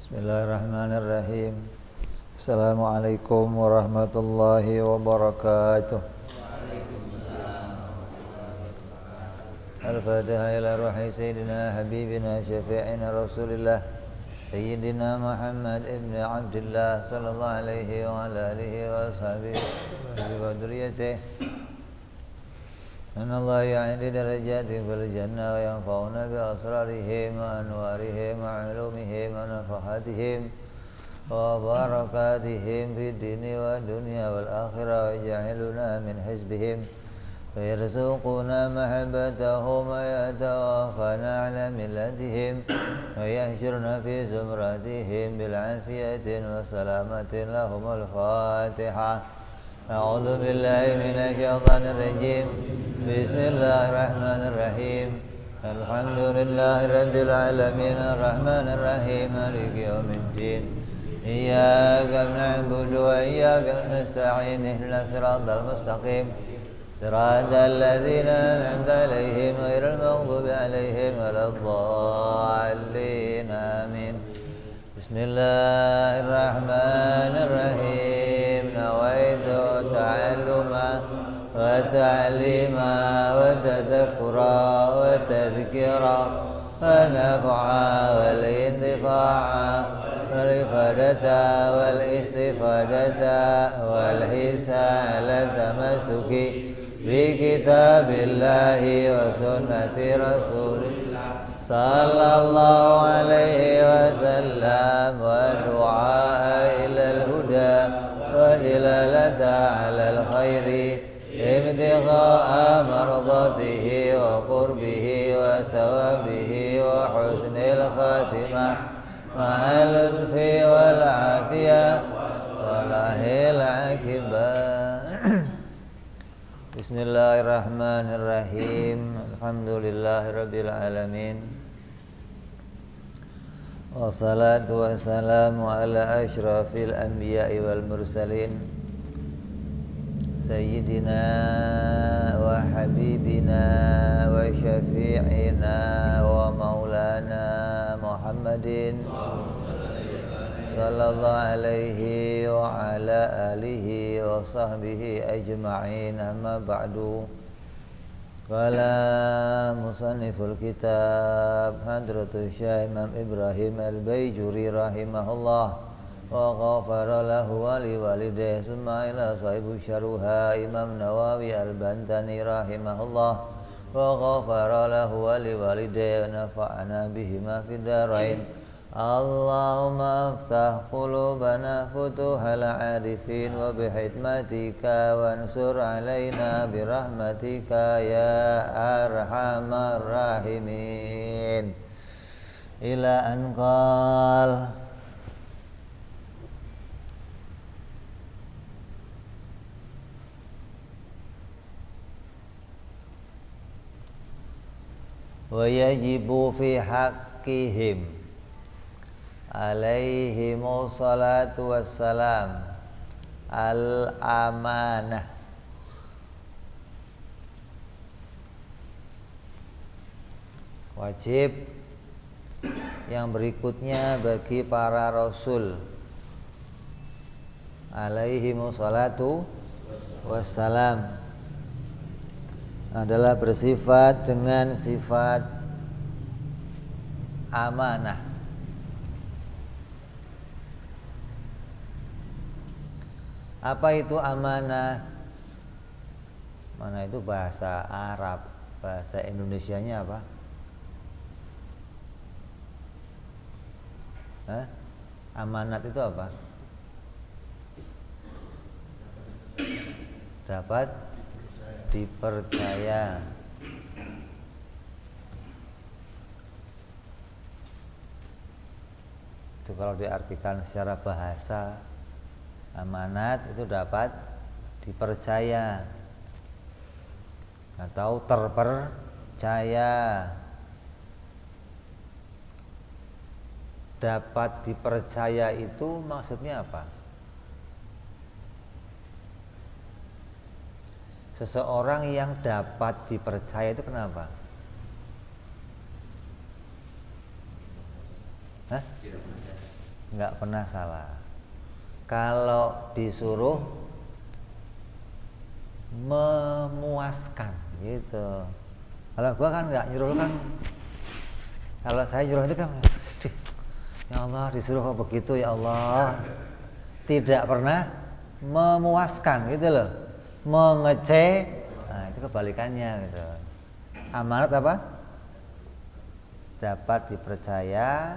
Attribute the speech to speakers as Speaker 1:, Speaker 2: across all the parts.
Speaker 1: Bismillahirrahmanirrahim. Assalamualaikum warahmatullahi wabarakatuh. Al-Fatihah ila ruhi Sayyidina Habibina Syafi'ina Rasulillah Sayyidina Muhammad ibn Abdullah sallallahu alaihi wa ala alihi wa sahbihi wa dhurriyyatihi. Inna Allah ya'indi darajatin fil jannah wa yanfa'una bi asrarihim wa anwarihim wa ulumihim wa nafahatihim wa barakatihim fid dini wa dunya wal akhirah wa yaj'aluna min hizbihim wa yarzuquna mahabbatahum wa yatawaffana ala millatihim wa yahshurna fi zumratihim bil afiyatin wa salamatin lahumul Fatihah. A'udzu billahi minasy syaithanir rajim. Bismillahirrahmanirrahim. Alhamdulillahi rabbil alamin arrahmanir rahim maliki yaumiddin. Iyyaka na'budu wa iyyaka nasta'in ihdinas siratal mustaqim. Siratal ladzina an'amta 'alaihim ghairil maghdubi 'alaihim waladdallin. Amin. Bismillahirrahmanirrahim. Nawaitu ta'alluma وتعليما وتذكرا وتذكيرا ونفعا والانتفاعا والإفادة والاستفادة والحسان على التمسك بكتاب الله وسنة رسول الله صلى الله عليه وسلم والدعاء إلى الهدى والدلالة على الخير ابتغاء مرضاته وقربه وثوابه وحسن الخاتمة مع اللطف والعافية وصلاح العاقبة. Bismillahirrahmanirrahim. Alhamdulillahirabbil alamin. Wassalatu wassalamu ala asyrafil anbiya'i wal mursalin Sayyidina wa habibina wa syafi'ina wa maulana Muhammadin sallallahu alaihi wa ala alihi wa sahbihi ajma'in. Amma ba'du. Qala musanniful kitab Hadratus Syekh Imam Ibrahim Al-Baijuri rahimahullah wa ghafara lahu wa liwalidayhi summa ila sahibu syaruha Imam Nawawi Al-Bantani rahimahullah wa ghafara lahu wa liwalidayhi wa nafa'ana bihima fid darain. Allahumma aftah qulubana futuhal arifin wa bihikmatika wansur alaina birahmatika ya arhamar rahimin. Ila anqal wa yajibu fi haqqihim alaihimus salatu wassalam al-amanah. Wajib yang berikutnya bagi para rasul alaihimus salatu wassalam adalah bersifat dengan sifat amanah. Apa itu amanah? Mana itu bahasa Arab, bahasa Indonesianya apa? Amanat itu apa? Dapat dipercaya. Itu kalau diartikan secara bahasa, amanat itu dapat dipercaya atau terpercaya. Dapat dipercaya itu maksudnya apa? Seseorang yang dapat dipercaya itu kenapa? Hah? nggak pernah salah. Kalau disuruh memuaskan gitu. Kalau gua kan nggak nyuruh kan, kalau saya nyuruh itu kan, ya Allah disuruh kok begitu ya Allah, tidak pernah memuaskan gitu loh, mengecek. Nah itu kebalikannya gitu. Amanat apa? Dapat dipercaya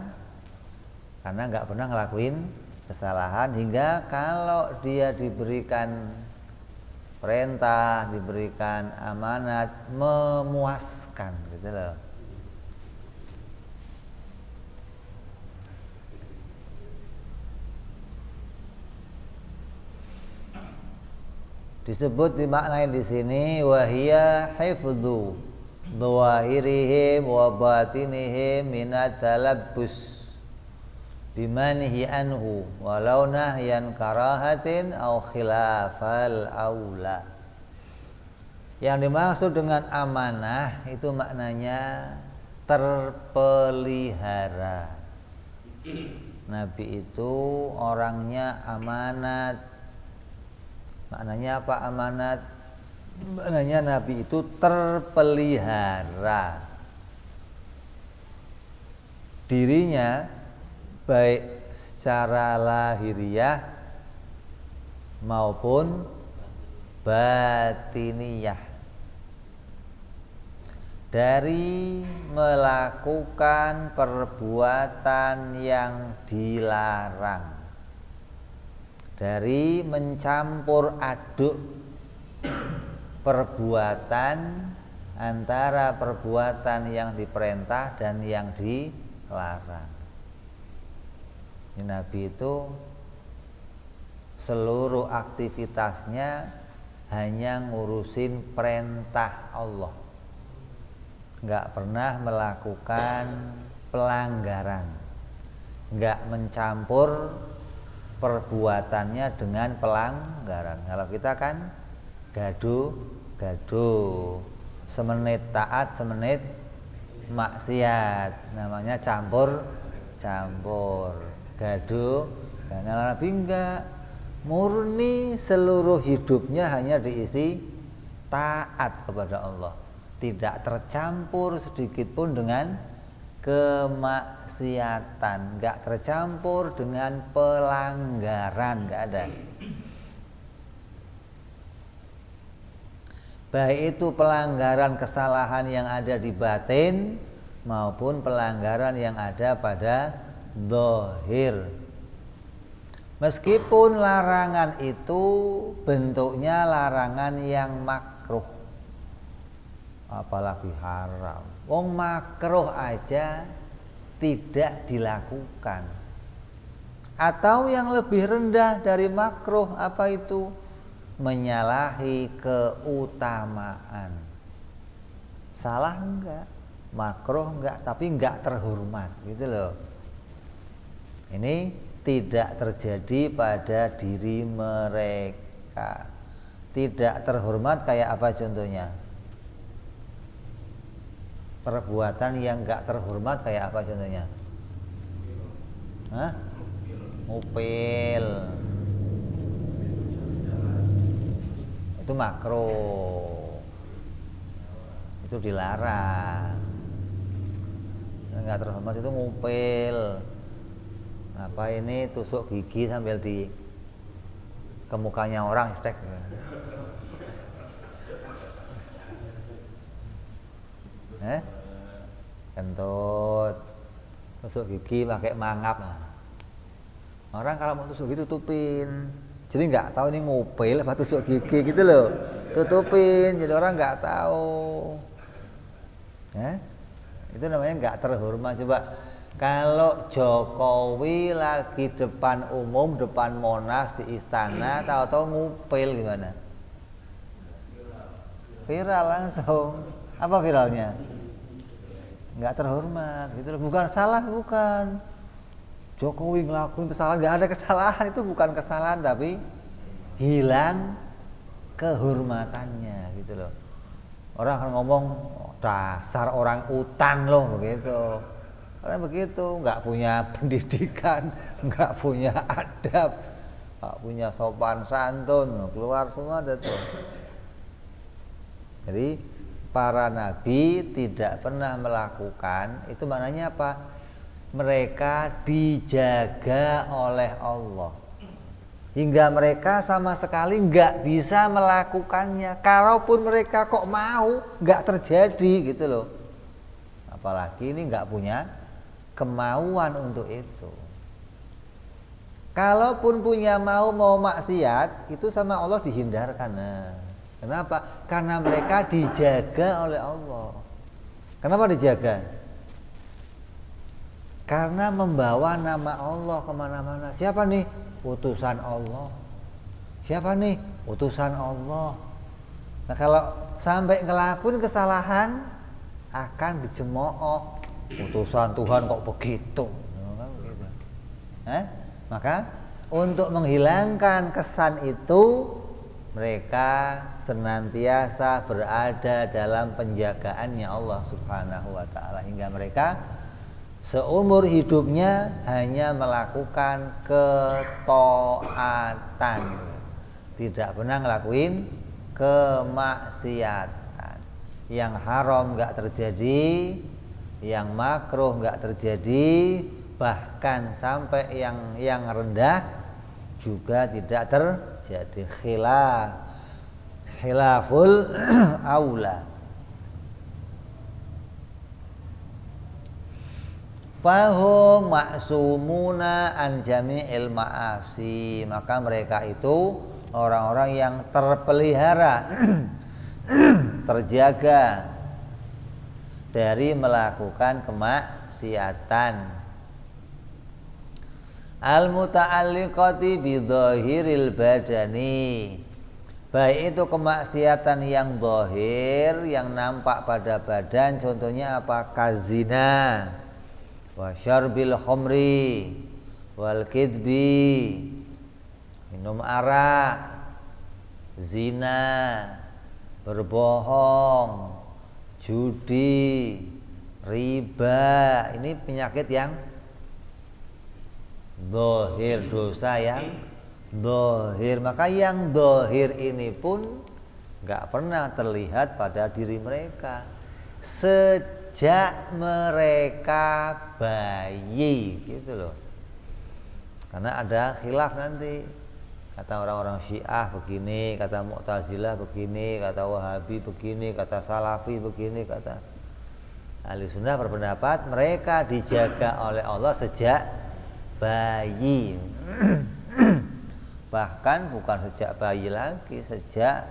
Speaker 1: karena nggak pernah ngelakuin kesalahan, hingga kalau dia diberikan perintah, diberikan amanat, memuaskan gitu loh. Disebut dimaknai di sini wahia hifdzu dhawahirihim wa batinihim minat talabbus bimanihi anhu walau nahyan karahatin au khilafal aula. Yang dimaksud dengan amanah itu maknanya terpelihara. Nabi itu orangnya amanat. Maknanya apa amanat? Maknanya Nabi itu terpelihara. Dirinya baik secara lahiriah maupun batiniyah, dari melakukan perbuatan yang dilarang, dari mencampur aduk perbuatan antara perbuatan yang diperintah dan yang dilarang. Nabi itu seluruh aktivitasnya hanya ngurusin perintah Allah, nggak pernah melakukan pelanggaran, nggak mencampur perbuatannya dengan pelanggaran. Kalau kita kan gaduh, semenit taat semenit maksiat, namanya campur gaduh. Karena Nabi enggak, murni seluruh hidupnya hanya diisi taat kepada Allah, tidak tercampur sedikit pun dengan kemaksiatan, enggak tercampur dengan pelanggaran, enggak ada. Baik itu pelanggaran kesalahan yang ada di batin maupun pelanggaran yang ada pada zahir. Meskipun larangan itu bentuknya larangan yang makruh, apalagi haram. Wong makruh aja tidak dilakukan. Atau yang lebih rendah dari makruh, apa itu? Menyalahi keutamaan. Salah enggak, makruh enggak, tapi enggak terhormat gitu loh. Ini tidak terjadi pada diri mereka. Tidak terhormat kayak apa contohnya? Perbuatan yang enggak terhormat kayak apa contohnya? Hah? Ngupil. Itu makruh, itu dilarang. Enggak terhormat itu ngupil. Apa ini tusuk gigi sambil di kemukanya orang, stek. Kentut, tusuk gigi pakai mangap. Orang kalau mau tusuk gigi tutupin. Jadi nggak tahu ini ngupil apa tusuk gigi gitu loh, tutupin. Jadi orang nggak tahu. Itu namanya nggak terhormat. Coba kalau Jokowi lagi depan umum, depan Monas di istana, tahu-tahu ngupil gimana? Viral langsung. Apa viralnya? Nggak terhormat gitu loh. Bukan salah, bukan. Jokowi ngelakuin kesalahan, nggak ada kesalahan, itu bukan kesalahan tapi hilang kehormatannya gitu loh. Orang akan ngomong dasar orang utan loh begitu. Karena begitu, nggak punya pendidikan, nggak punya adab, nggak punya sopan santun, keluar semua ada tuh. Jadi para nabi tidak pernah melakukan, itu maknanya apa? Mereka dijaga oleh Allah hingga mereka sama sekali nggak bisa melakukannya. Kalaupun mereka kok mau, nggak terjadi gitu loh. Apalagi ini nggak punya kemauan untuk itu. Kalaupun punya mau maksiat, itu sama Allah dihindarkan. Nah, kenapa? Karena mereka dijaga oleh Allah. Kenapa dijaga? Karena membawa nama Allah kemana-mana. Siapa nih? Utusan Allah. Siapa nih? Utusan Allah. Nah, kalau sampai ngelakuin kesalahan, akan dicemooh. Utusan Tuhan kok begitu? Maka untuk menghilangkan kesan itu, mereka senantiasa berada dalam penjagaannya Allah Subhanahu wa ta'ala, hingga mereka seumur hidupnya hanya melakukan ketaatan, tidak pernah ngelakuin kemaksiatan. Yang haram nggak terjadi, yang makruh nggak terjadi, bahkan sampai yang rendah juga tidak terjadi. Khilaful aula. Fahum maksumuna an jami'il ma'asi, maka mereka itu orang-orang yang terpelihara terjaga dari melakukan kemaksiatan. Al-muta'alliqati bidhahiril badani, baik itu kemaksiatan yang zahir, yang nampak pada badan. Contohnya apa? Kazina, wa syarbil khamri, wal kidbi, minum arak, zina, berbohong, judi, riba. Ini penyakit yang zahir, dosa yang zahir. Maka yang zahir ini pun nggak pernah terlihat pada diri mereka sejak mereka bayi, gitu loh. Karena ada khilaf nanti, kata orang-orang Syiah begini, kata Mu'tazilah begini, kata Wahabi begini, kata Salafi begini, kata Ahlussunnah berpendapat mereka dijaga oleh Allah sejak bayi. Bahkan bukan sejak bayi lagi, sejak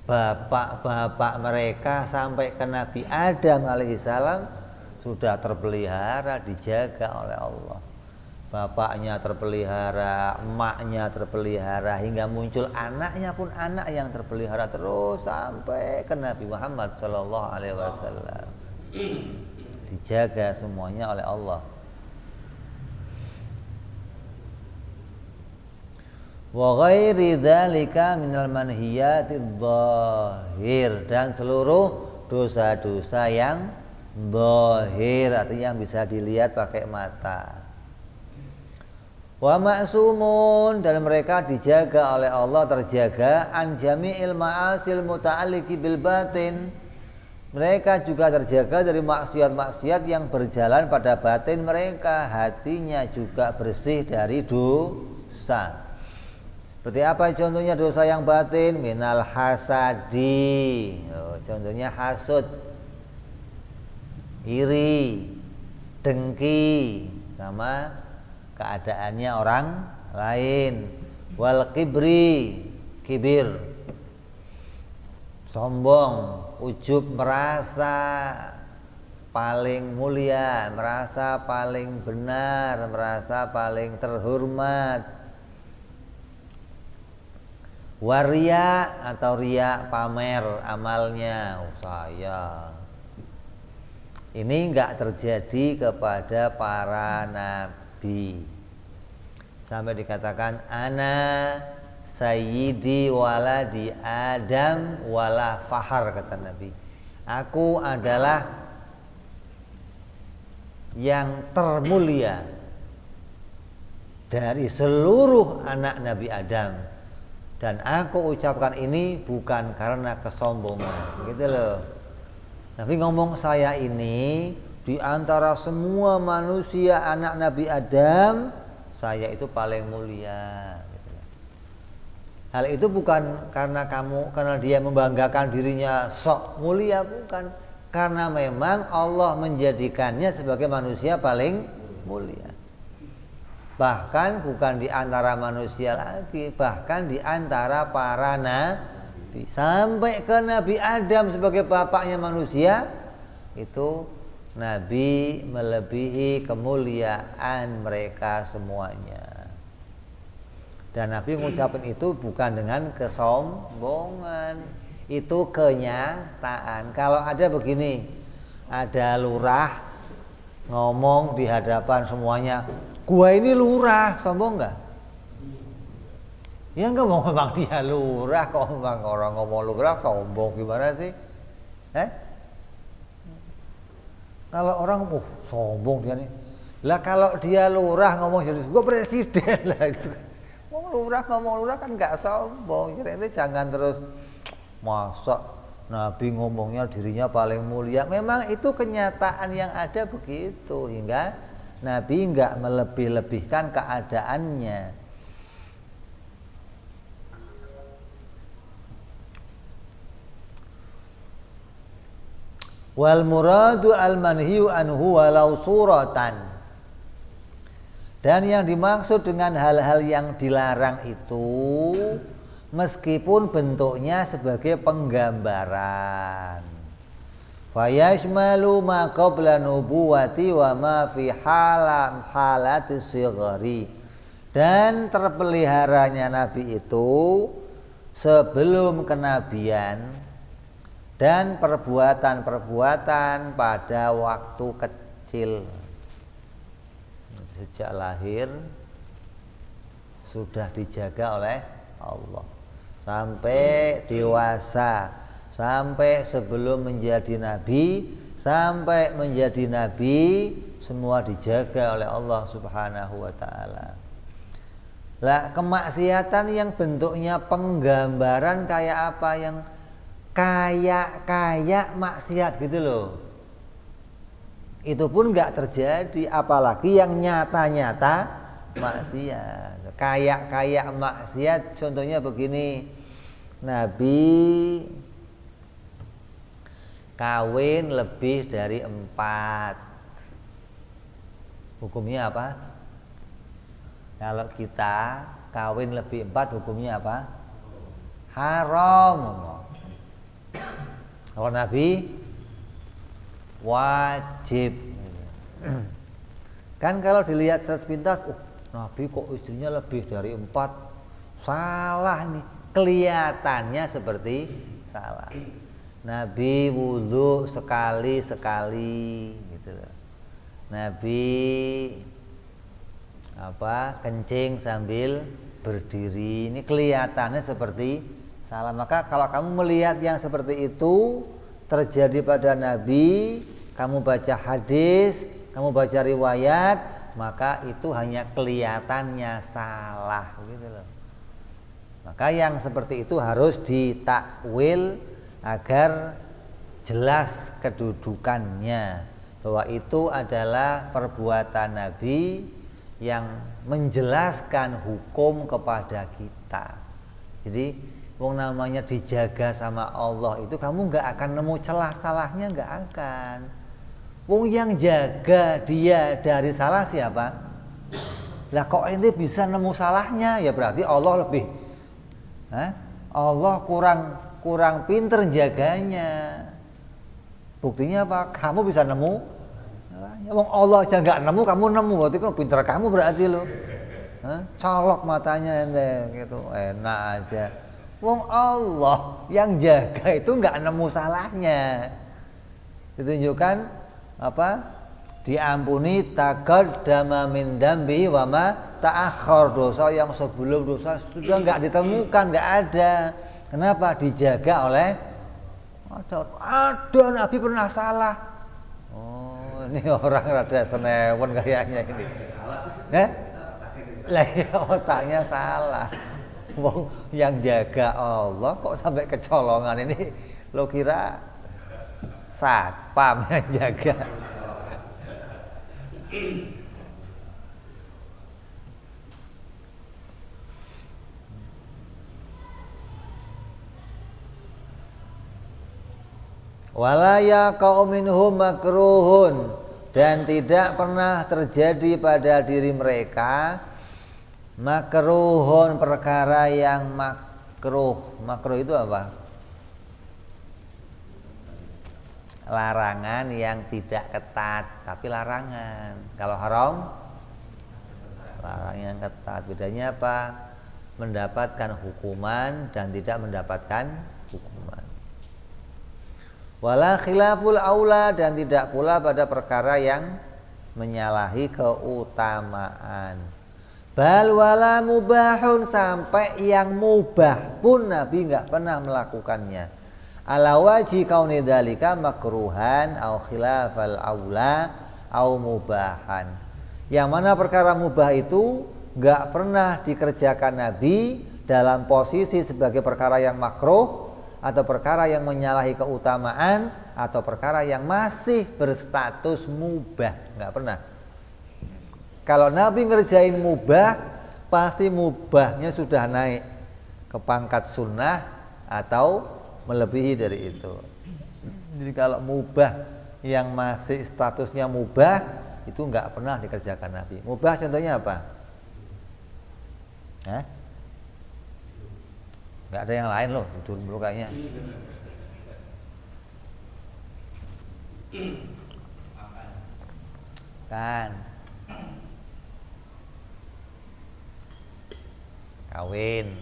Speaker 1: bapak-bapak mereka sampai ke Nabi Adam alaihissalam sudah terpelihara, dijaga oleh Allah. Bapaknya terpelihara, emaknya terpelihara, hingga muncul anaknya pun anak yang terpelihara terus sampai ke Nabi Muhammad sallallahu alaihi wasallam. Dijaga semuanya oleh Allah. Wa ghairi dzalika minal manhiyatid dhahir, dan seluruh dosa-dosa yang dhahir, artinya yang bisa dilihat pakai mata. Wa ma'sumun, dan mereka dijaga oleh Allah, terjaga an jami'il ma'asil muta'alliqi bil batin. Mereka juga terjaga dari maksiat-maksiat yang berjalan pada batin mereka. Hatinya juga bersih dari dosa. Seperti apa contohnya dosa yang batin? Minal hasadi, contohnya hasud, iri, dengki sama keadaannya orang lain. Wal kibri, kibir, sombong, ujub, merasa paling mulia, merasa paling benar, merasa paling terhormat. Waria atau riya, pamer amalnya, saya. Ini enggak terjadi kepada para nabi. Sampai dikatakan ana sayyidi waladi Adam wala fahar, kata Nabi. Aku adalah yang termulia dari seluruh anak Nabi Adam, dan aku ucapkan ini bukan karena kesombongan, gitu loh. Nabi ngomong, saya ini di antara semua manusia anak Nabi Adam, saya itu paling mulia. Hal itu bukan karena dia membanggakan dirinya sok mulia, bukan. Karena memang Allah menjadikannya sebagai manusia paling mulia. Bahkan bukan di antara manusia lagi, bahkan di antara para nabi. Sampai ke Nabi Adam sebagai bapaknya manusia, itu Nabi melebihi kemuliaan mereka semuanya. Dan Nabi mengucapkan itu bukan dengan kesombongan, itu kenyataan. Kalau ada begini, ada lurah ngomong di hadapan semuanya, gua ini lurah, sombong nggak? Ya nggak, mau memang dia lurah, kok memang orang ngomong lurah sombong, gimana sih? Kalau orang sombong dia nih. Lah kalau dia lurah ngomong jadi gua presiden lah gitu. Ngomong lurah kan nggak sombong. Jadi jangan terus masa Nabi ngomongnya dirinya paling mulia. Memang itu kenyataan yang ada begitu, hingga Nabi nggak melebih-lebihkan keadaannya. Wal muradu al manhiyu anhu walau suratan. Dan yang dimaksud dengan hal-hal yang dilarang itu, meskipun bentuknya sebagai penggambaran. Fayashmalu ma qabla nubuwati wa ma fi halati shighari. Dan terpeliharanya Nabi itu sebelum kenabian dan perbuatan-perbuatan pada waktu kecil. Sejak lahir sudah dijaga oleh Allah sampai dewasa, sampai sebelum menjadi nabi, sampai menjadi nabi, semua dijaga oleh Allah Subhanahu wa taala. Lah kemaksiatan yang bentuknya penggambaran kayak apa, yang kayak maksiat gitu loh, itu pun nggak terjadi, apalagi yang nyata-nyata maksiat. Kayak maksiat contohnya begini, Nabi kawin lebih dari 4, hukumnya apa? Kalau kita kawin lebih 4, hukumnya apa? Haram. Kalau Nabi wajib. Kan kalau dilihat sepintas, Nabi kok istrinya lebih dari 4, salah nih, kelihatannya seperti salah. Nabi wudhu sekali-sekali gitu loh. Nabi kencing sambil berdiri, ini kelihatannya seperti salah. Maka kalau kamu melihat yang seperti itu terjadi pada Nabi, kamu baca hadis, kamu baca riwayat, maka itu hanya kelihatannya salah gitu loh. Maka yang seperti itu harus ditakwil agar jelas kedudukannya, bahwa itu adalah perbuatan Nabi yang menjelaskan hukum kepada kita. Jadi wong namanya dijaga sama Allah itu kamu nggak akan nemu celah salahnya, nggak akan. Wong yang jaga dia dari salah siapa? Lah kok ini bisa nemu salahnya, ya berarti Allah lebih, Allah kurang pinter jaganya. Buktinya apa? Kamu bisa nemu. Wong Allah aja nggak nemu, kamu nemu, berarti kan pinter kamu berarti lo. Colok matanya ente gitu, enak aja. Wong Allah yang jaga itu nggak nemu salahnya. Ditunjukkan apa? Diampuni taqaddama min dambi wa ma ta'akhkhar, dosa yang sebelum dosa sudah nggak ditemukan, nggak ada. Kenapa? Dijaga oleh Ada Nabi pernah salah. Oh, ini orang rada senewen kayaknya ini. Lah ya otaknya salah. Wong yang jaga Allah kok sampai kecolongan ini, lo kira satpam yang jaga. Wala yaqa'u minhum makruhun, dan tidak pernah terjadi pada diri mereka makruhun, perkara yang makruh. Makruh itu apa? Larangan yang tidak ketat tapi larangan. Kalau haram, larangan yang ketat. Bedanya apa? Mendapatkan hukuman dan tidak mendapatkan hukuman. Wala khilaful aula, dan tidak pula pada perkara yang menyalahi keutamaan. Bal wala mubahun, sampai yang mubah pun Nabi enggak pernah melakukannya. Ala waji kauni dzalika makruhan au khilafal aula au mubahan. Yang mana perkara mubah itu enggak pernah dikerjakan Nabi dalam posisi sebagai perkara yang makruh, atau perkara yang menyalahi keutamaan, atau perkara yang masih berstatus mubah. Enggak pernah. Kalau Nabi ngerjain mubah, pasti mubahnya sudah naik ke pangkat sunnah atau melebihi dari itu. Jadi kalau mubah yang masih statusnya mubah, itu enggak pernah dikerjakan Nabi. Mubah contohnya apa? Nggak ada yang lain loh, tidur dulu kayaknya. Kan kawin,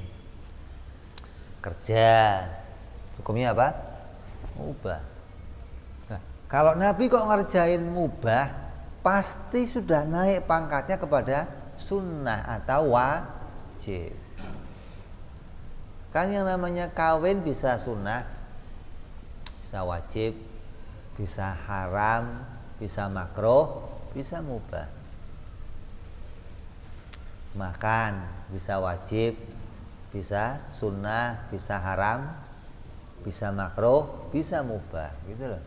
Speaker 1: kerja, hukumnya apa? Mubah. Nah, kalau Nabi kok ngerjain mubah, pasti sudah naik pangkatnya kepada sunnah atau wajib. Kan yang namanya kawin bisa sunnah, bisa wajib, bisa haram, bisa makruh, bisa mubah. Makan bisa wajib, bisa sunnah, bisa haram, bisa makruh, bisa mubah, gitu loh.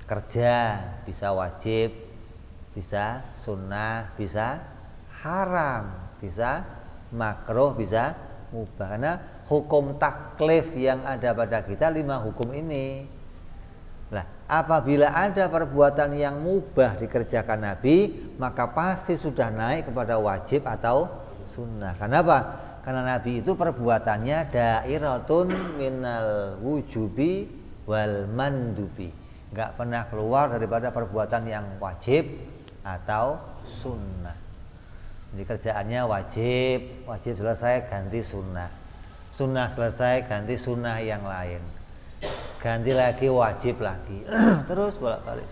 Speaker 1: Kerja bisa wajib, bisa sunnah, bisa haram, bisa makruh, bisa mubah. Karena hukum taklif yang ada pada kita 5 hukum ini. Nah, apabila ada perbuatan yang mubah dikerjakan Nabi, maka pasti sudah naik kepada wajib atau sunnah. Kenapa? Karena Nabi itu perbuatannya dairatun minal wujubi wal mandubi, nggak pernah keluar daripada perbuatan yang wajib atau sunnah. Jadi kerjaannya wajib, wajib selesai ganti sunnah, sunnah selesai ganti sunnah yang lain, ganti lagi wajib lagi, terus bolak-balik.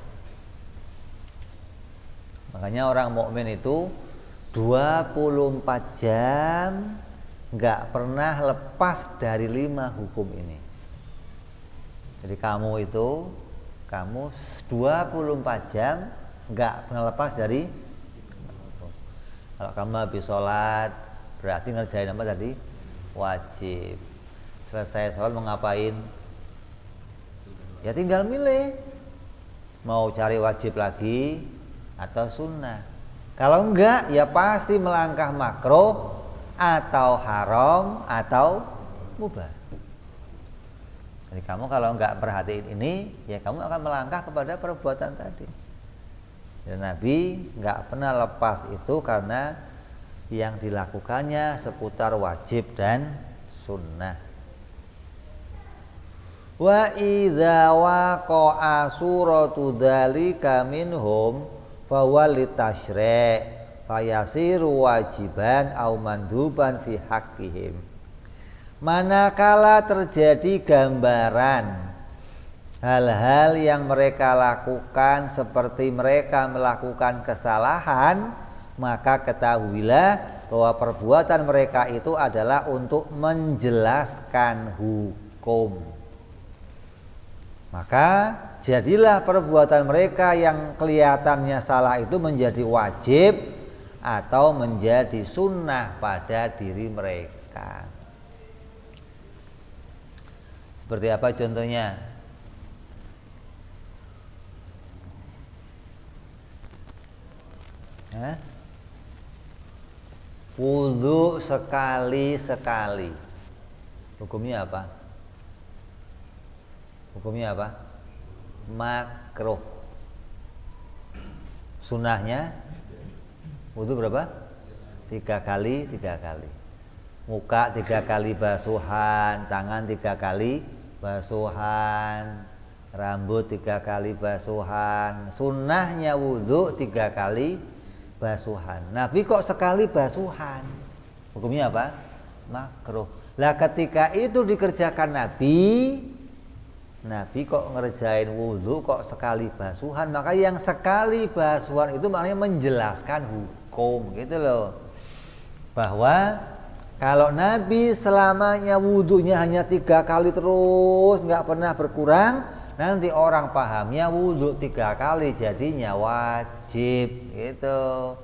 Speaker 1: Makanya orang mukmin itu 24 jam nggak pernah lepas dari 5 hukum ini. Jadi kamu 24 jam nggak pernah lepas dari. Kalau kamu habis sholat, berarti ngerjain apa tadi? Wajib. Selesai sholat mau ngapain? Ya tinggal milih, mau cari wajib lagi atau sunnah. Kalau enggak, ya pasti melangkah makruh atau haram atau mubah. Jadi kamu kalau enggak perhatiin ini, ya kamu akan melangkah kepada perbuatan tadi. Dan Nabi enggak pernah lepas itu karena yang dilakukannya seputar wajib dan sunnah. Wa idza waqa'a suratu dzalika minhum fawalitashri' fayasiru wajiban au manduban fi haqqihim. Manakala terjadi gambaran hal-hal yang mereka lakukan seperti mereka melakukan kesalahan, maka ketahuilah bahwa perbuatan mereka itu adalah untuk menjelaskan hukum. Maka jadilah perbuatan mereka yang kelihatannya salah itu menjadi wajib atau menjadi sunnah pada diri mereka. Seperti apa contohnya? Wudu sekali-sekali. Hukumnya apa? Hukumnya apa? Makruh. Sunnahnya wudu berapa? 3 kali. Muka 3 kali basuhan, tangan 3 kali basuhan, rambut 3 kali basuhan. Sunnahnya wudu 3 kali basuhan. Nabi kok sekali basuhan? Hukumnya apa? Makruh. Lah ketika itu dikerjakan Nabi kok ngerjain wudu kok sekali basuhan, maka yang sekali basuhan itu maknanya menjelaskan hukum gitu loh. Bahwa kalau Nabi selamanya wudunya hanya 3 kali terus nggak pernah berkurang, nanti orang pahamnya wudu 3 kali jadinya wajib gitu.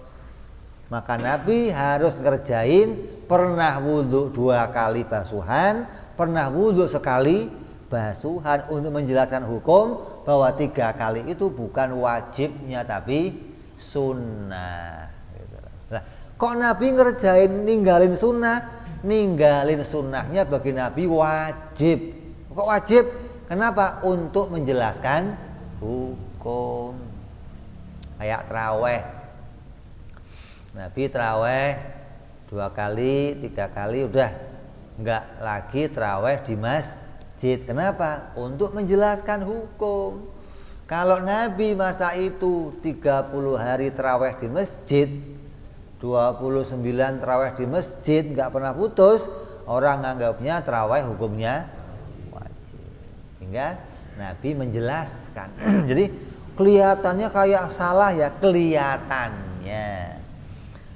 Speaker 1: Maka Nabi harus ngerjain pernah wudu 2 kali basuhan, pernah wudu sekali basuhan untuk menjelaskan hukum bahwa 3 kali itu bukan wajibnya tapi sunnah gitu. Nah, kok Nabi ngerjain ninggalin sunnahnya bagi Nabi wajib. Kok wajib? Kenapa? Untuk menjelaskan hukum. Kayak traweh. Nabi traweh 2 kali, 3 kali udah enggak lagi traweh di masjid. Kenapa? Untuk menjelaskan hukum. Kalau Nabi masa itu 30 hari traweh di masjid, 29 traweh di masjid enggak pernah putus, orang nganggapnya traweh hukumnya wajib. Hingga Nabi menjelaskan. Jadi kelihatannya kayak salah ya, kelihatannya.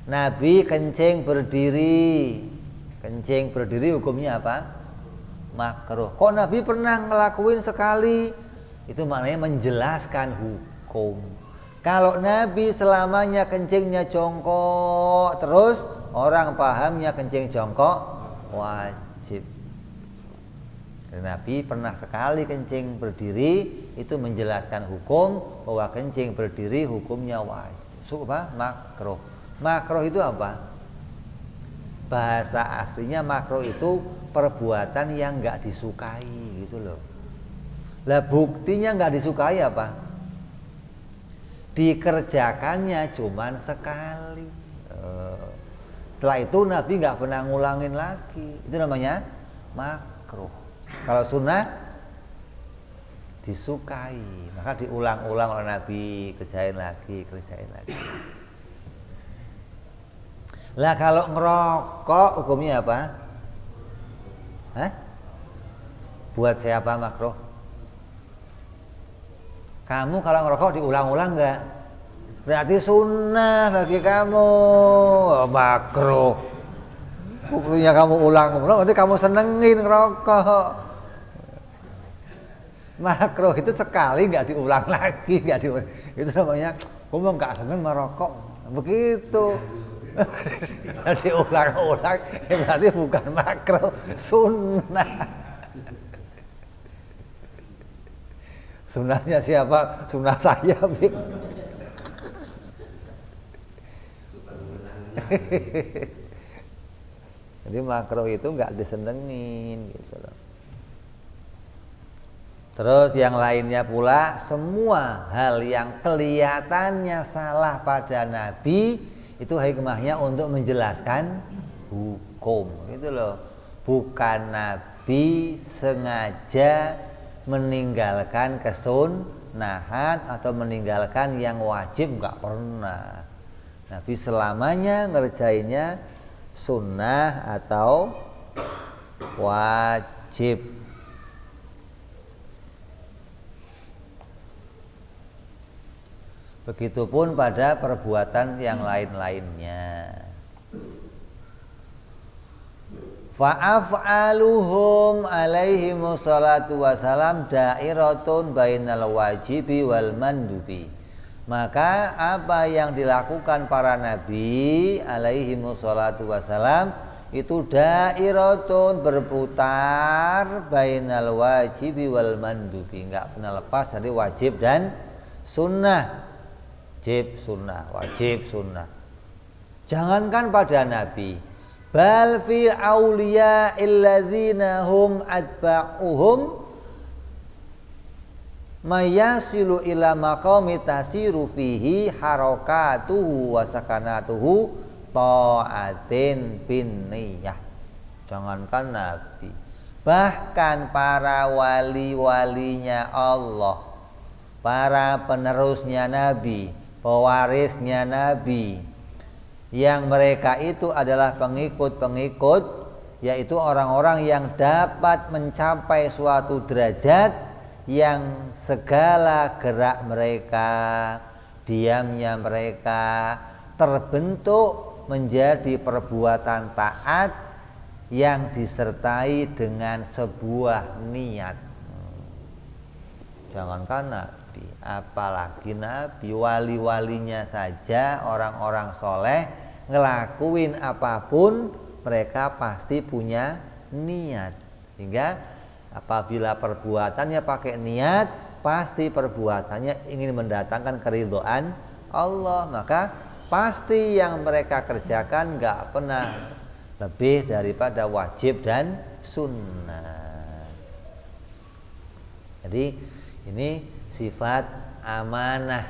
Speaker 1: Nabi kencing berdiri hukumnya apa? Makruh. Kok Nabi pernah ngelakuin sekali? Itu maknanya menjelaskan hukum. Kalau Nabi selamanya kencingnya jongkok terus, orang pahamnya kencing jongkok wajib. Nabi pernah sekali kencing berdiri, itu menjelaskan hukum bahwa kencing berdiri hukumnya wajib. Apa? Makruh. Makruh itu apa? Bahasa aslinya makruh itu perbuatan yang nggak disukai gitu loh. Lah buktinya nggak disukai apa? Dikerjakannya cuman sekali. Setelah itu Nabi nggak pernah ngulangin lagi. Itu namanya makruh. Kalau sunnah disukai, maka diulang-ulang oleh Nabi, kerjain lagi. Lah kalau ngerokok hukumnya apa? Buat siapa makruh? Kamu kalau ngerokok diulang-ulang enggak? Berarti sunnah bagi kamu. Makruh. Buktinya kamu ulang-ulang, berarti kamu senengin ngerokok. Makruh itu sekali enggak diulang lagi, enggak diulang. Itu namanya kamu enggak seneng merokok. Begitu. Diulang-ulang berarti bukan makruh, sunnah. Sunnahnya siapa? Sunnah saya, Bik. Jadi makruh itu nggak disenengin gitu loh. Terus yang lainnya pula, semua hal yang kelihatannya salah pada Nabi itu hikmahnya untuk menjelaskan hukum gitu loh. Bukan Nabi sengaja meninggalkan kesunahan atau meninggalkan yang wajib, enggak pernah. Nabi selamanya ngerjainnya sunnah atau wajib. Begitupun pada perbuatan yang lain-lainnya. Fa'af'aluhum alaihimus salatu wassalam dairatun bainal wajibi wal mandubi. Maka apa yang dilakukan para nabi alaihimus salatu wassalam itu dairatun, berputar bainal wajibi wal mandubi, enggak pernah lepas dari wajib dan sunnah. Wajib sunnah, wajib sunnah. Jangankan pada nabi, bal fi auliya illadzina hum atba'uhum mayasilu ila maqami tasiru fihi harakatuhu wa sakanatuhu ta'atin bin niyah. Jangankan nabi, bahkan para wali-walinya Allah, para penerusnya nabi, pewarisnya nabi, yang mereka itu adalah pengikut-pengikut, yaitu orang-orang yang dapat mencapai suatu derajat yang segala gerak mereka, diamnya mereka terbentuk menjadi perbuatan taat yang disertai dengan sebuah niat. Jangankan nabi, apalagi nabi, wali-walinya saja, orang-orang soleh ngelakuin apapun mereka pasti punya niat. Hingga apabila perbuatannya pakai niat, pasti perbuatannya ingin mendatangkan keridhaan Allah. Maka pasti yang mereka kerjakan gak pernah lebih daripada wajib dan sunnah. Jadi ini sifat amanah.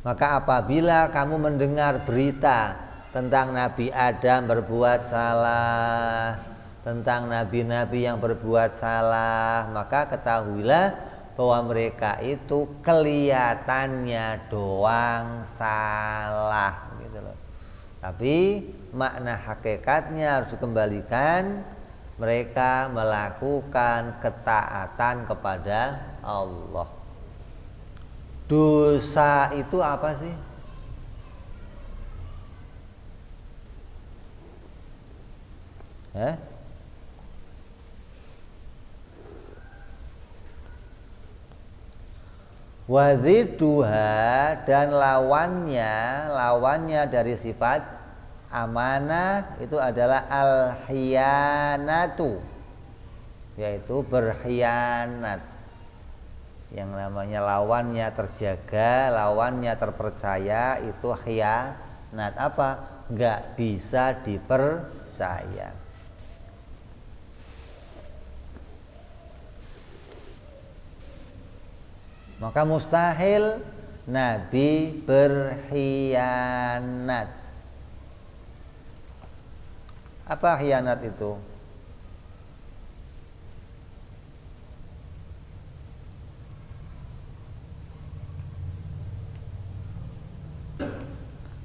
Speaker 1: Maka apabila kamu mendengar berita tentang Nabi Adam berbuat salah, tentang nabi-nabi yang berbuat salah, maka ketahuilah bahwa mereka itu kelihatannya doang salah gitu loh. Tapi makna hakikatnya harus dikembalikan, mereka melakukan ketaatan kepada Allah. Dosa itu apa sih? Waziduha, dan lawannya dari sifat amanah itu adalah al-khiyanatu, yaitu berkhianat. Yang namanya lawannya terjaga, lawannya terpercaya, itu khianat. Apa? Enggak bisa dipercaya. Maka mustahil Nabi berkhianat. Apa khianat itu?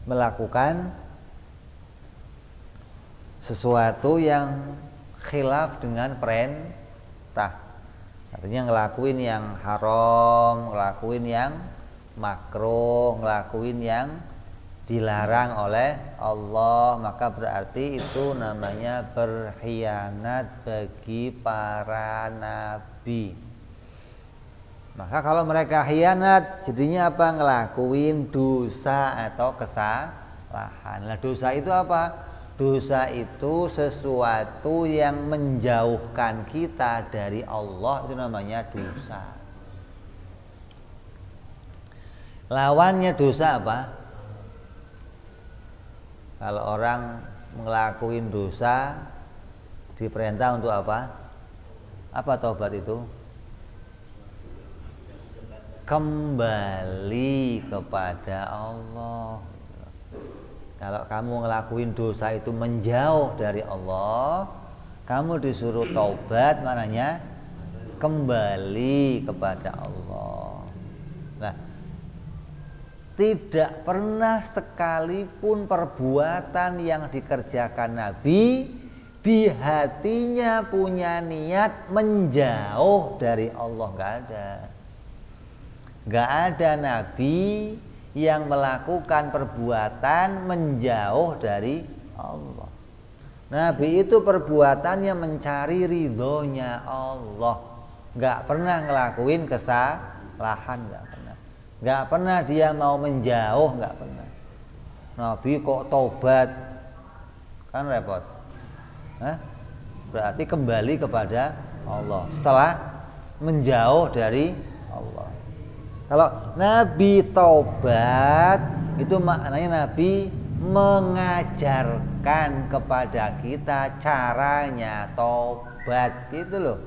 Speaker 1: Melakukan sesuatu yang khilaf dengan perintah. Artinya ngelakuin yang haram, ngelakuin yang makruh, ngelakuin yang dilarang oleh Allah, maka berarti itu namanya berkhianat bagi para nabi. Maka kalau mereka khianat, jadinya apa? Ngelakuin dosa atau kesalahan. Nah, dosa itu apa? Dosa itu sesuatu yang menjauhkan kita dari Allah, itu namanya dosa. Lawannya dosa apa? Kalau orang ngelakuin dosa diperintah untuk apa? Apa taubat itu? Kembali kepada Allah. Kalau kamu ngelakuin dosa itu menjauh dari Allah, kamu disuruh taubat, maknanya kembali kepada Allah. Nah, tidak pernah sekalipun perbuatan yang dikerjakan Nabi di hatinya punya niat menjauh dari Allah. Gak ada Nabi yang melakukan perbuatan menjauh dari Allah. Nabi itu perbuatannya mencari ridhonya Allah. Nggak pernah ngelakuin kesalahan, nggak pernah. Nggak pernah dia mau menjauh, nggak pernah. Nabi kok tobat, kan repot. Hah? Berarti kembali kepada Allah setelah menjauh dari Allah. Kalau Nabi taubat itu maknanya Nabi mengajarkan kepada kita caranya taubat, gitu loh.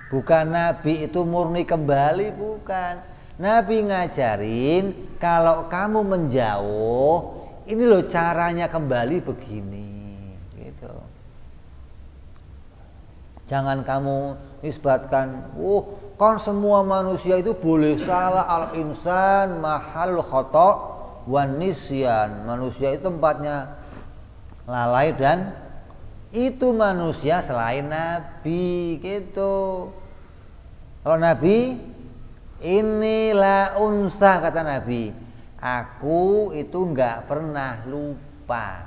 Speaker 1: Bukan Nabi itu murni kembali, bukan. Nabi ngajarin kalau kamu menjauh, ini loh caranya kembali begini, gitu. Jangan kamu nisbatkan, kan semua manusia itu boleh salah, al-insan mahal khata' wan nisyan. Manusia itu tempatnya lalai dan itu manusia selain Nabi, gitu. Kalau Nabi, inilah unsa, kata Nabi, aku itu enggak pernah lupa.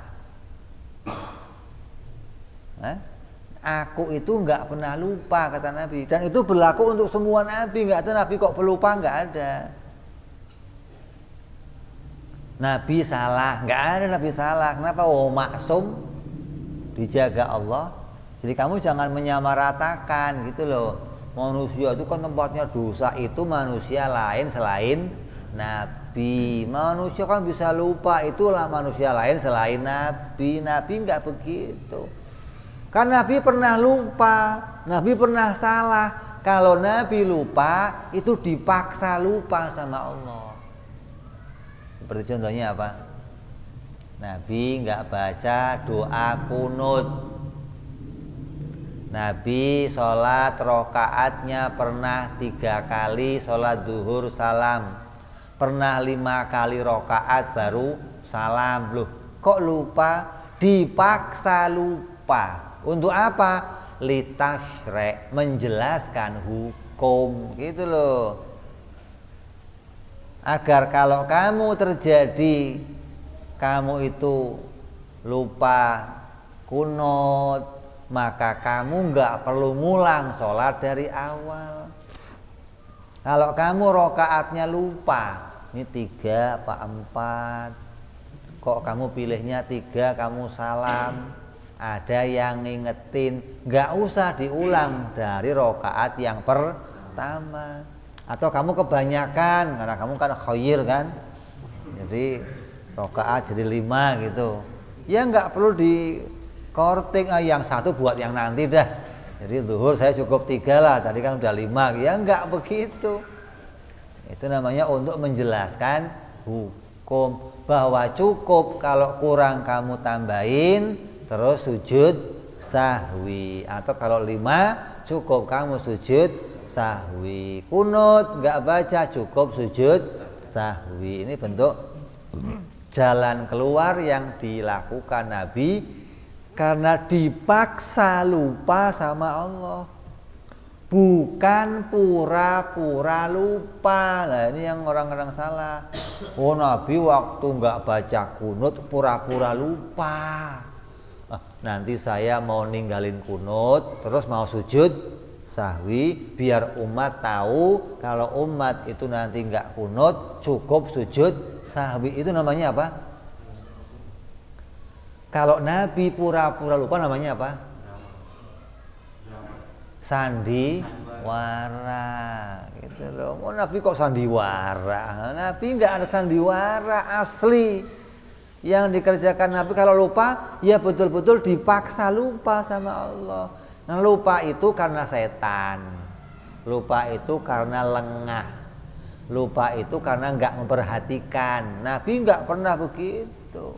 Speaker 1: Aku itu enggak pernah lupa, kata Nabi. Dan itu berlaku untuk semua Nabi. Enggak ada Nabi kok pelupa, enggak ada. Nabi salah, enggak ada Nabi salah. Kenapa? Maksum, dijaga Allah. Jadi kamu jangan menyamaratakan, gitu loh. Manusia itu kan tempatnya dosa, itu manusia lain selain Nabi. Manusia kan bisa lupa, itulah manusia lain selain Nabi. Nabi enggak begitu. Kan Nabi pernah lupa, Nabi pernah salah. Kalau Nabi lupa, itu dipaksa lupa sama Allah. Seperti contohnya apa? Nabi enggak baca doa kunut. Nabi sholat rokaatnya pernah 3 kali sholat duhur salam. Pernah 5 kali rokaat baru salam. Loh, kok lupa? Dipaksa lupa. Untuk apa? Litasyrek, menjelaskan hukum, gitu loh. Agar kalau kamu terjadi, kamu itu lupa kunut, maka kamu nggak perlu ngulang sholat dari awal. Kalau kamu rokaatnya lupa, ini 3 apa 4, kok kamu pilihnya 3, kamu salam. Ada yang ngingetin, nggak usah diulang dari rokaat yang pertama. Atau kamu kebanyakan, karena kamu kan khair kan, jadi rokaat jadi 5 gitu. Ya nggak perlu di korting, yang 1 buat yang nanti dah. Jadi zuhur saya cukup 3 lah, tadi kan udah 5. Ya nggak begitu. Itu namanya untuk menjelaskan hukum, bahwa cukup kalau kurang kamu tambahin, terus sujud sahwi. Atau kalau 5 cukup kamu sujud sahwi. Kunut nggak baca, cukup sujud sahwi. Ini bentuk jalan keluar yang dilakukan Nabi karena dipaksa lupa sama Allah. Bukan pura-pura lupa. Nah ini yang orang-orang salah. Nabi waktu nggak baca kunut pura-pura lupa. Nanti saya mau ninggalin kunut, terus mau sujud sahwi, biar umat tahu kalau umat itu nanti nggak kunut, cukup sujud sahwi. Itu namanya apa? Kalau Nabi pura-pura lupa namanya apa? Sandiwara, gitu loh. Nabi kok sandiwara? Nabi nggak ada sandiwara asli. Yang dikerjakan Nabi kalau lupa, ya betul-betul dipaksa lupa sama Allah. Nah, lupa itu karena setan, lupa itu karena lengah, lupa itu karena nggak memperhatikan. Nabi nggak pernah begitu.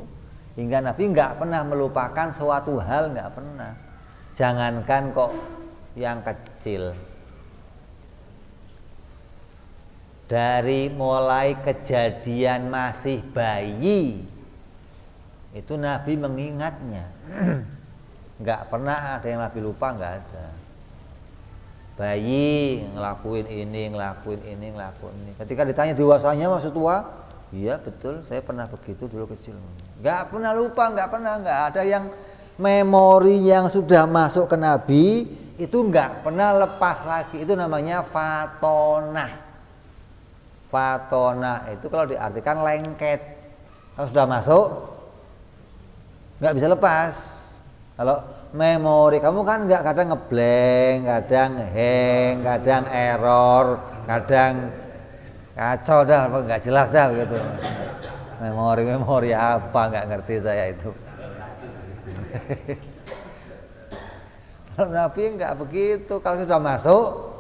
Speaker 1: Hingga Nabi nggak pernah melupakan suatu hal, nggak pernah. Jangankan kok yang kecil. Dari mulai kejadian masih bayi, itu Nabi mengingatnya. Nggak pernah ada yang Nabi lupa, nggak ada. Bayi ngelakuin ini, ngelakuin ini, ngelakuin ini. Ketika ditanya dewasanya maksud tua, iya betul, saya pernah begitu dulu kecil. Nggak pernah lupa, nggak pernah, nggak ada yang memori yang sudah masuk ke Nabi itu nggak pernah lepas lagi. Itu namanya fatonah. Fatonah itu kalau diartikan lengket. Kalau sudah masuk nggak bisa lepas. Kalau memori kamu kan nggak, kadang ngeblank, kadang hang, kadang error, kadang kacau dah, nggak jelas dah begitu. Memori apa nggak ngerti saya itu. Kalau Nabi nggak begitu, kalau sudah masuk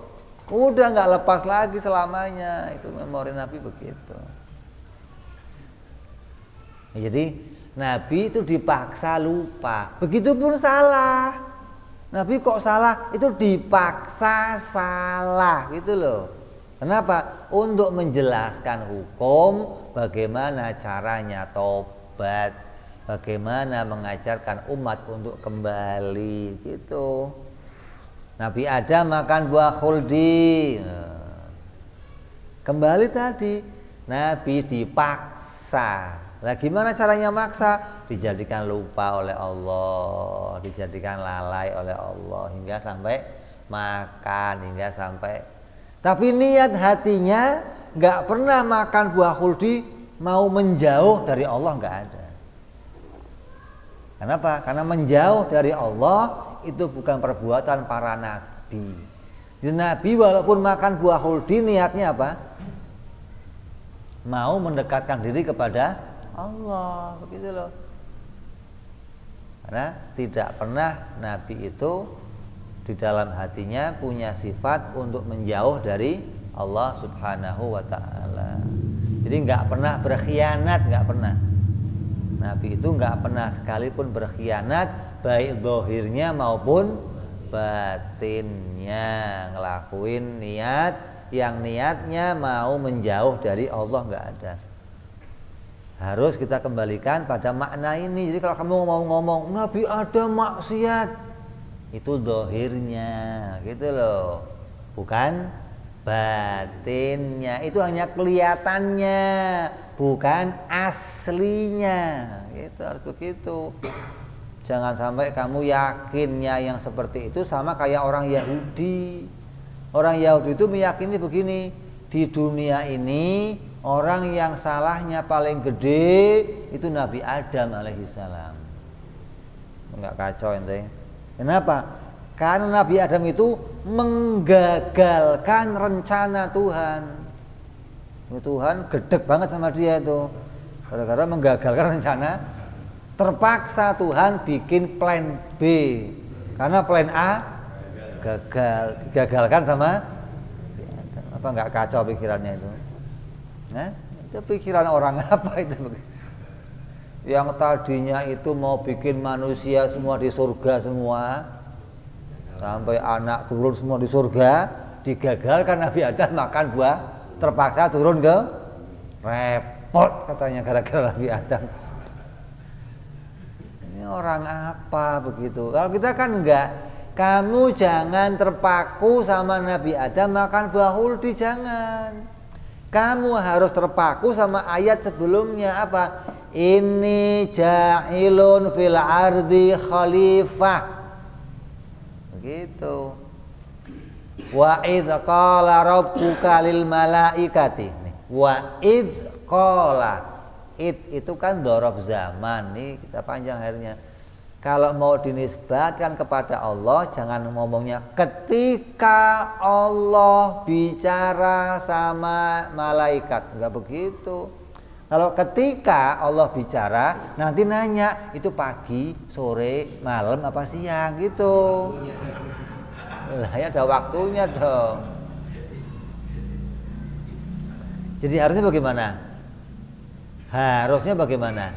Speaker 1: udah nggak lepas lagi selamanya. Itu memori Nabi begitu. Jadi Nabi itu dipaksa lupa. Begitupun salah. Nabi kok salah? Itu dipaksa salah gitu loh. Kenapa? Untuk menjelaskan hukum, bagaimana caranya tobat, bagaimana mengajarkan umat untuk kembali gitu. Nabi Adam makan buah khuldi. Kembali tadi Nabi dipaksa. Nah, gimana caranya maksa? Dijadikan lupa oleh Allah, dijadikan lalai oleh Allah hingga sampai makan, hingga sampai. Tapi niat hatinya nggak pernah makan buah khuldi mau menjauh dari Allah, nggak ada. Kenapa? Karena menjauh dari Allah itu bukan perbuatan para nabi. Jadi Nabi walaupun makan buah khuldi niatnya apa? Mau mendekatkan diri kepada Allah, begitu loh. Karena tidak pernah Nabi itu di dalam hatinya punya sifat untuk menjauh dari Allah Subhanahu wa ta'ala. Jadi nggak pernah berkhianat, nggak pernah. Nabi itu nggak pernah sekalipun berkhianat, baik zahirnya maupun batinnya, ngelakuin niat yang niatnya mau menjauh dari Allah, nggak ada. Harus kita kembalikan pada makna ini. Jadi kalau kamu mau ngomong Nabi ada maksiat, itu zahirnya gitu loh, bukan batinnya. Itu hanya kelihatannya, bukan aslinya. Itu harus begitu. Jangan sampai kamu yakinnya yang seperti itu sama kayak orang Yahudi. Orang Yahudi itu meyakini begini, di dunia ini orang yang salahnya paling gede itu Nabi Adam alaihissalam. Enggak kacau ente. Kenapa? Karena Nabi Adam itu menggagalkan rencana Tuhan. Tuhan gedek banget sama dia itu. Gara-gara menggagalkan rencana, terpaksa Tuhan bikin plan B. Karena plan A digagalkan sama apa, enggak kacau pikirannya itu. Nah, itu pikiran orang apa itu? Yang tadinya itu mau bikin manusia semua di surga semua, sampai anak turun semua di surga, digagalkan Nabi Adam makan buah, terpaksa turun ke repot katanya gara-gara Nabi Adam. Ini orang apa begitu? Kalau kita kan enggak. Kamu jangan terpaku sama Nabi Adam makan buah khuldi, jangan. Kamu harus terpaku sama ayat sebelumnya apa? Inni ja'ilun fil ardi khalifah. Begitu. Wa idz qala rabbuka lil malaikati. Wa idz qala. Itu kan dzaraf zaman nih, kita panjang akhirnya. Kalau mau dinisbatkan kepada Allah, jangan ngomongnya ketika Allah bicara sama malaikat, enggak begitu. Kalau ketika Allah bicara, nanti nanya itu pagi, sore, malam apa siang gitu. Lah ya ada waktunya dong. Jadi harusnya bagaimana? Harusnya bagaimana?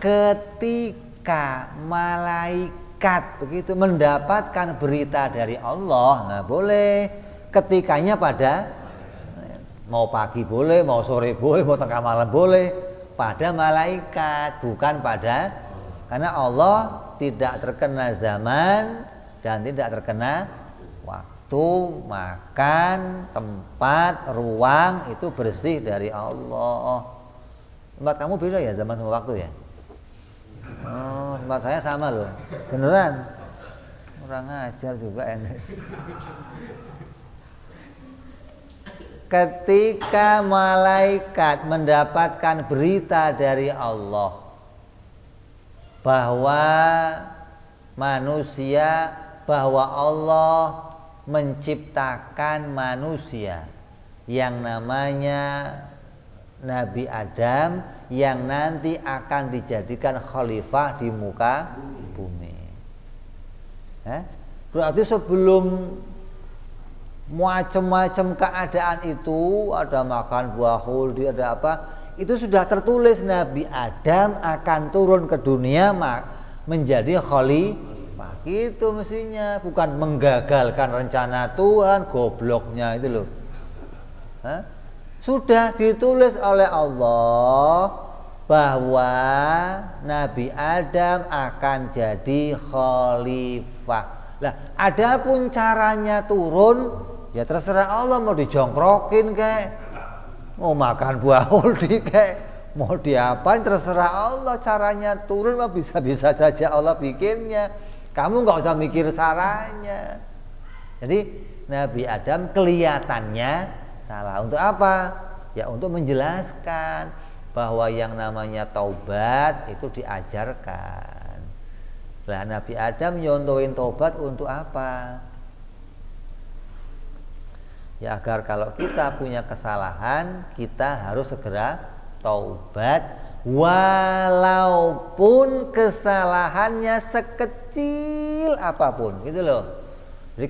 Speaker 1: Ketika malaikat begitu mendapatkan berita dari Allah, nggak boleh ketikanya pada mau pagi boleh, mau sore boleh, mau tengah malam boleh, pada malaikat, bukan pada, karena Allah tidak terkena zaman dan tidak terkena waktu, makan, tempat, ruang itu bersih dari Allah. Tempat kamu beda ya zaman sama waktu ya? Oh, tempat saya sama loh. Beneran. Kurang ajar juga ente. Ketika malaikat mendapatkan berita dari Allah bahwa bahwa Allah menciptakan manusia yang namanya Nabi Adam yang nanti akan dijadikan khalifah di muka bumi. Berarti sebelum macam-macam keadaan itu, ada makan buah khuldi, ada apa, itu sudah tertulis Nabi Adam akan turun ke dunia menjadi khalifah. Gitu mestinya, bukan menggagalkan rencana Tuhan, gobloknya itu loh. Sudah ditulis oleh Allah bahwa Nabi Adam akan jadi khalifah. Lah, adapun caranya turun, ya terserah Allah, mau dijongkrokin kayak, mau makan buah huldi kayak, mau diapain terserah Allah. Caranya turun mah bisa-bisa saja Allah bikinnya. Kamu nggak usah mikir caranya. Jadi Nabi Adam kelihatannya salah. Untuk apa? Ya untuk menjelaskan bahwa yang namanya taubat itu diajarkan. Lah Nabi Adam nyontohin taubat untuk apa? Ya agar kalau kita punya kesalahan, kita harus segera taubat walaupun kesalahannya sekecil apapun, gitu loh. Jadi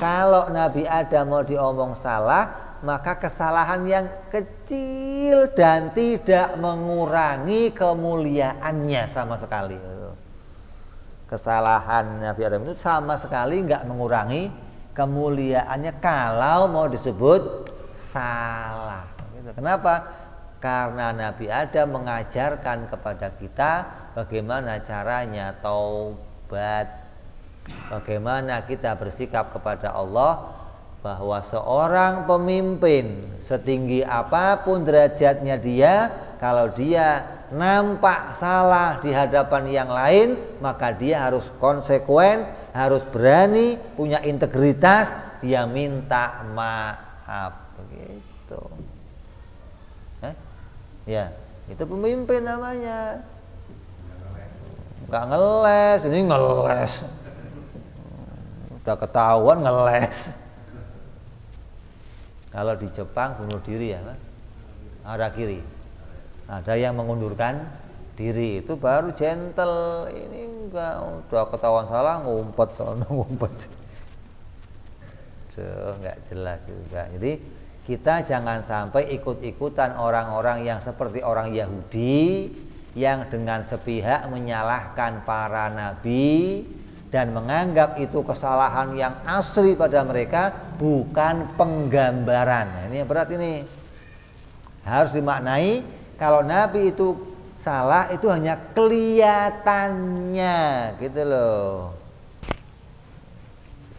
Speaker 1: kalau Nabi Adam mau diomong salah, maka kesalahan yang kecil dan tidak mengurangi kemuliaannya sama sekali. Kesalahan Nabi Adam itu sama sekali nggak mengurangi kemuliaannya kalau mau disebut salah. Kenapa? Karena Nabi Adam mengajarkan kepada kita bagaimana caranya taubat, bagaimana kita bersikap kepada Allah, bahwa seorang pemimpin setinggi apapun derajatnya dia, kalau dia nampak salah di hadapan yang lain, maka dia harus konsekuen, harus berani, punya integritas, dia minta maaf, begitu. Ya, itu pemimpin namanya. Nggak ngeles, ini ngeles. Udah ketahuan ngeles. Kalau di Jepang bunuh diri ya, arah kiri. Ada yang mengundurkan diri, itu baru gentle. Ini enggak, udah ketahuan salah ngumpet sono ngumpet. Enggak jelas juga. Jadi kita jangan sampai ikut-ikutan orang-orang yang seperti orang Yahudi yang dengan sepihak menyalahkan para nabi dan menganggap itu kesalahan yang asli pada mereka, bukan penggambaran. Nah, ini yang berat ini. Harus dimaknai kalau nabi itu salah itu hanya kelihatannya, gitu loh.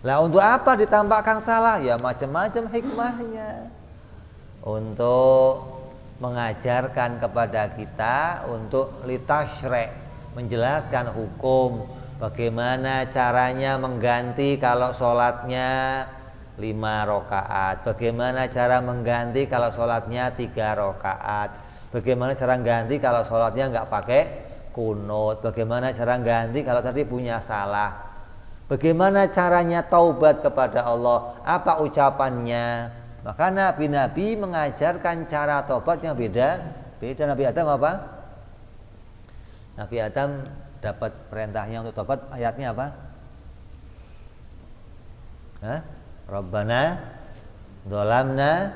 Speaker 1: Lah untuk apa ditampakkan salah? Ya macam-macam hikmahnya. Untuk mengajarkan kepada kita untuk litasyre', menjelaskan hukum, bagaimana caranya mengganti kalau sholatnya 5 rakaat, bagaimana cara mengganti kalau sholatnya 3 rakaat, bagaimana cara ganti kalau sholatnya nggak pakai kunut, bagaimana cara ganti kalau tadi punya salah, bagaimana caranya taubat kepada Allah, apa ucapannya. Maka nabi-nabi mengajarkan cara taubat yang beda. Nabi Adam apa? Nabi Adam dapat perintahnya untuk taubat, ayatnya apa? Rabbana dzalamna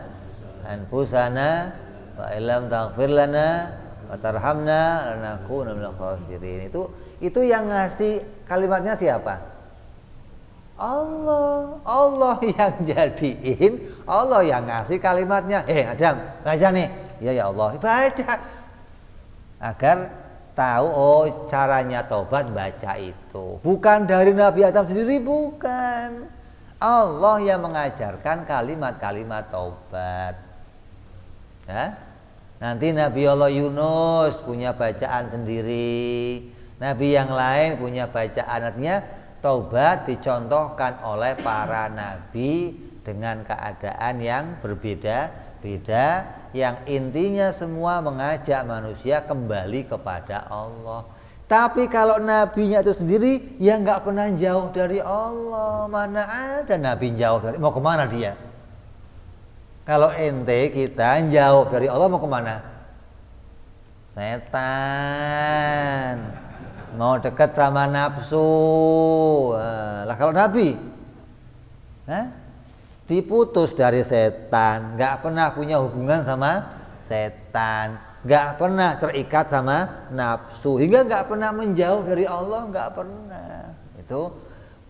Speaker 1: anfusana wa illam taghfir lana wa tarhamna lanakunanna minal khasirin. Itu yang ngasih kalimatnya siapa? Allah yang jadiin, Allah yang ngasih kalimatnya. Adam, baca nih. Ya Allah, baca. Agar tahu caranya taubat, baca itu. Bukan dari Nabi Adam sendiri, bukan. Allah yang mengajarkan kalimat-kalimat taubat. Ya? Nanti Nabi Allah Yunus punya bacaan sendiri. Nabi yang lain punya bacaan, artinya taubat dicontohkan oleh para nabi dengan keadaan yang berbeda-beda, yang intinya semua mengajak manusia kembali kepada Allah. Tapi kalau nabinya itu sendiri ya nggak pernah jauh dari Allah. Mana ada nabi jauh dari, mau kemana dia? Kalau ente kita jauh dari Allah mau kemana? Setan, mau dekat sama nafsu. Lah kalau nabi diputus dari setan, nggak pernah punya hubungan sama setan, nggak pernah terikat sama nafsu, hingga nggak pernah menjauh dari Allah, nggak pernah. Itu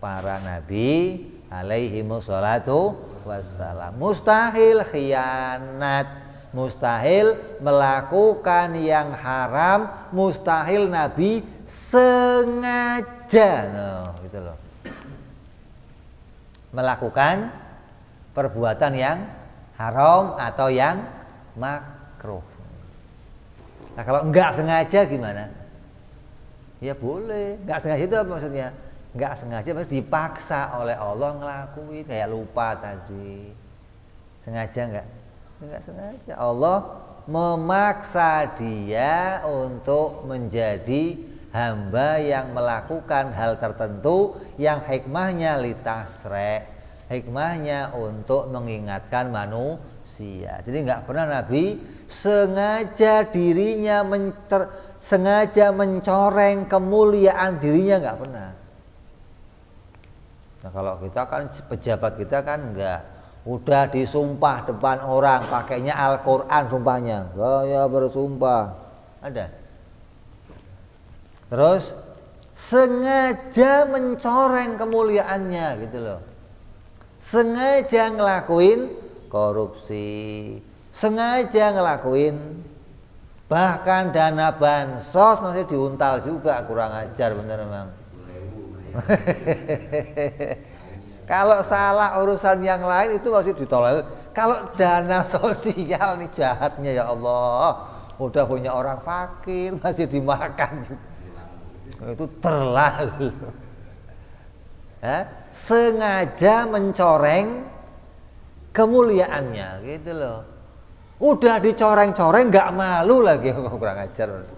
Speaker 1: para nabi alaihimussalatu wassalam. Mustahil khianat, mustahil melakukan yang haram, mustahil nabi sengaja, gitu loh, melakukan perbuatan yang haram atau yang makruh. Nah kalau enggak sengaja gimana? Ya boleh, enggak sengaja itu apa maksudnya? Enggak sengaja dipaksa oleh Allah ngelakuin, kayak lupa tadi. Sengaja enggak? Enggak sengaja. Allah memaksa dia untuk menjadi hamba yang melakukan hal tertentu yang hikmahnya litasre, hikmahnya untuk mengingatkan manusia. Jadi nggak pernah Nabi sengaja dirinya sengaja mencoreng kemuliaan dirinya, nggak pernah. Nah kalau kita kan pejabat kita kan nggak, udah disumpah depan orang pakainya Al-Quran sumpahnya, saya bersumpah, ada. Terus sengaja mencoreng kemuliaannya gitu loh, sengaja ngelakuin korupsi, sengaja ngelakuin bahkan dana bansos masih diuntal juga, kurang ajar bener memang. Kalau salah urusan yang lain itu masih ditolak, kalau dana sosial nih jahatnya ya Allah, udah punya orang fakir masih dimakan juga, itu terlalu. Sengaja mencoreng kemuliaannya gitu loh, udah dicoreng-coreng nggak malu lagi, kurang ajar.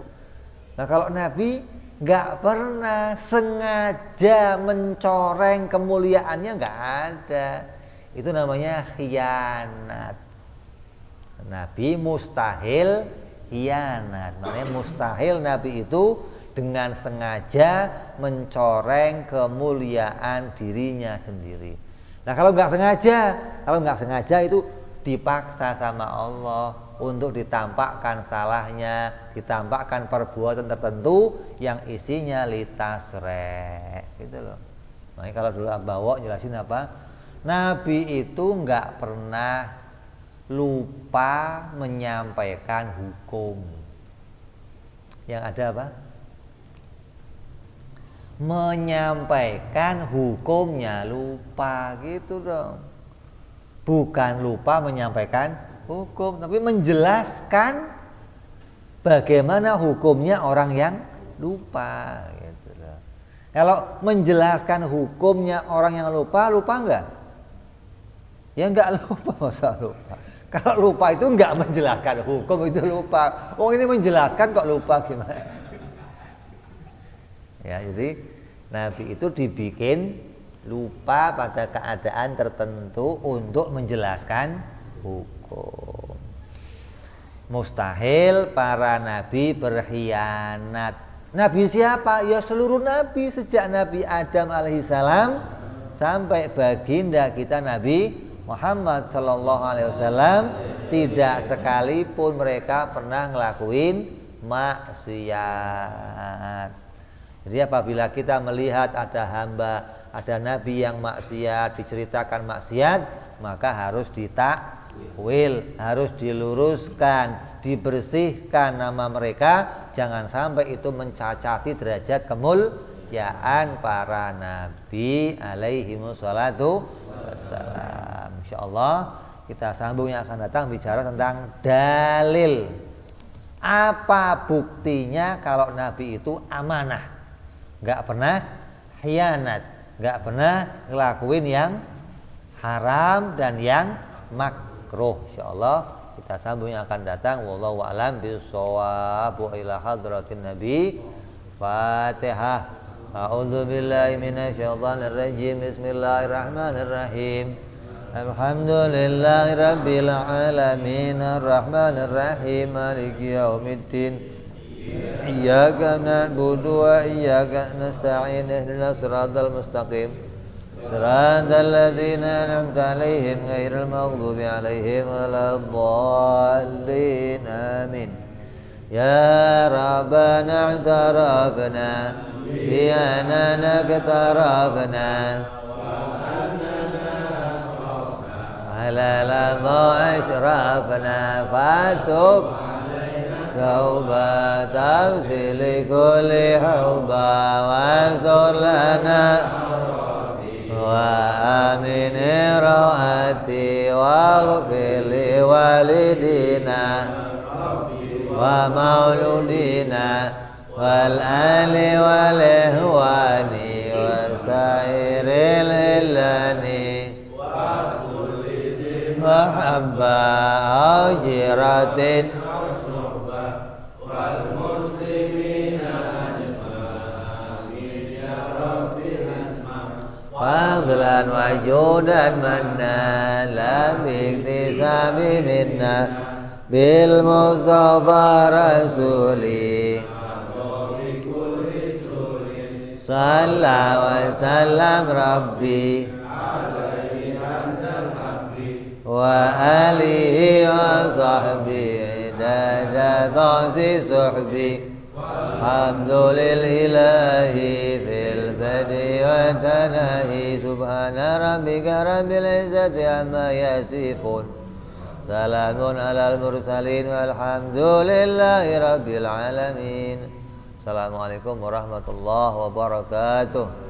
Speaker 1: Nah kalau Nabi nggak pernah sengaja mencoreng kemuliaannya, nggak ada, itu namanya khianat. Nabi mustahil khianat, makanya mustahil Nabi itu dengan sengaja mencoreng kemuliaan dirinya sendiri. Nah kalau nggak sengaja itu dipaksa sama Allah untuk ditampakkan salahnya, ditampakkan perbuatan tertentu yang isinya litasre, gitu loh. Makanya kalau dulu Abbawa jelasin apa, Nabi itu nggak pernah lupa menyampaikan hukum. Yang ada apa? Menyampaikan hukumnya lupa, gitu dong. Bukan lupa menyampaikan hukum, tapi menjelaskan bagaimana hukumnya orang yang lupa, gitu loh. Kalau menjelaskan hukumnya orang yang lupa enggak? Ya enggak lupa, masa lupa. Kalau lupa itu enggak menjelaskan hukum, itu lupa. Oh ini menjelaskan kok lupa, gimana? Ya, jadi Nabi itu dibikin lupa pada keadaan tertentu untuk menjelaskan hukum. Mustahil para nabi berkhianat. Nabi siapa? Ya seluruh nabi, sejak Nabi Adam alaihissalam sampai baginda kita Nabi Muhammad sallallahu alaihi wasallam, tidak sekalipun mereka pernah ngelakuin maksiat. Jadi apabila kita melihat ada hamba, ada nabi yang maksiat, diceritakan maksiat, maka harus ditakwil, harus diluruskan, dibersihkan nama mereka, jangan sampai itu mencacati derajat kemuliaan para nabi alaihimussalatu wassalam. Insyaallah kita sambung yang akan datang bicara tentang dalil. Apa buktinya kalau nabi itu amanah? nggak pernah khianat, nggak pernah ngelakuin yang haram dan yang makruh. Insyaallah kita sambung yang akan datang. Wallahu a'lam bishawab. Wa ila hadratin nabi. Fatihah. A'udzu billahi minasyaitonir rajim. Bismillahirrahmanirrahim. Alhamdulillahi rabbil alamin. Arrahmanir rahim. Maliki yaumiddin. Iyyaka na'budu wa iyyaka nasta'in. Ihdinas siratal mustaqim. صراط الذين أنعمت عليهم غير المغضوب عليهم ولا الضالين آمين يا ربنا اعترفنا بأننا اقترفنا على لظى أشرفنا فاتب توبة تغسل كل حبا واستر لنا وآمن رواتي واغفر لوالدينا ومولودينا والآل والإخوان وسائر الهلان وكل محبة أو جيرة فضلا وجودا منا لا باكتساب منا بالمصطفى رسولي صلى وسلم ربي وآله وصحبه عدد طاس صحبي الحمد لله في البدء والتناهي سبحان ربك رب العزة عما يصفون سلام على المرسلين والحمد لله رب العالمين. Assalamualaikum warahmatullahi wabarakatuh.